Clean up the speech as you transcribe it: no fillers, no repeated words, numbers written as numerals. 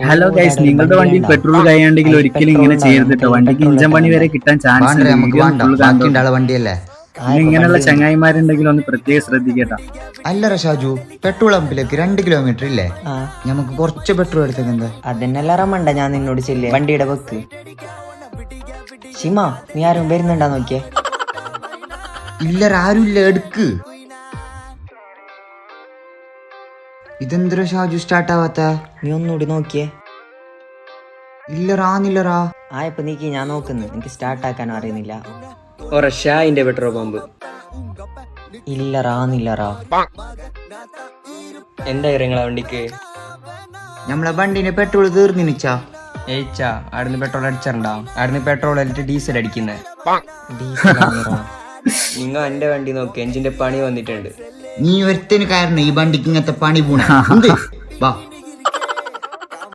Hello guys, നിങ്ങളുടെ വണ്ടി petrol കഴിയാണ്ടെങ്കിൽ ഒരിക്കലും ഇങ്ങനെ ചെയ്യരുത് കേട്ടോ. വണ്ടിക്ക് ഇഞ്ചൻ പണി വരെ കിട്ടാൻ ചാൻസ് ഉണ്ട്. വീഡിയോ ഫുൾ കണ്ടോ. വണ്ടിയല്ലേ പിന്നെ ഇങ്ങനെയുള്ള ചങ്ങായിമാരുണ്ടെങ്കിൽ ഒന്ന് പ്രത്യേകം ശ്രദ്ധിക്കട്ടോ. അല്ലറ ഷാജു, പെട്രോൾ പമ്പിലേക്ക് 2 കിലോമീറ്റർ ഇല്ലേ? നമുക്ക് കുറച്ച് പെട്രോൾ എടുത്തേക്ക് എന്താ? അതന്നെല്ലാം റമണ്ട ഞാൻ നിന്നോട് ചെല്ലേ വണ്ടിയുടെ വെക്ക്. ഷിമ, നീ ആരും വരുന്നുണ്ടാ നോക്കിയേ. ഇല്ലറ, ആരും ഇല്ല, എടുക്ക്. ഇതെന്തര ഷാജു സ്റ്റാർട്ട് ആവാത്ത? നീ ഒന്നുകൂടി നോക്കിയേ. ഇല്ലറാ, ആന്നില്ലറാ. ആയപ്പോ നീക്കി ഞാൻ നോക്കുന്നു, എനിക്ക് സ്റ്റാർട്ട് ആക്കാനും അറിയുന്നില്ല. ഷായിന്റെ പെട്രോൾ പമ്പ് ഇല്ലറാന്നില്ലറാ. എന്താ നിങ്ങളെ വണ്ടിക്ക്? നമ്മളെ വണ്ടിന്റെ പെട്രോൾ തീർന്നിച്ചാ. ഏച്ചാ, അവിടുന്ന് പെട്രോൾ അടിച്ചിട്ടുണ്ടാ? അവിടുന്ന് പെട്രോൾ അടിച്ചിട്ട് ഡീസൽ അടിക്കുന്നേ. നിങ്ങൾ എന്റെ വണ്ടി നോക്കി, എഞ്ചിന്റെ പണി വന്നിട്ടുണ്ട്. നീ ഒരുത്തന് കാരണം ഈ വണ്ടിക്ക് ഇങ്ങനത്തെ പണി പോണ. വാ.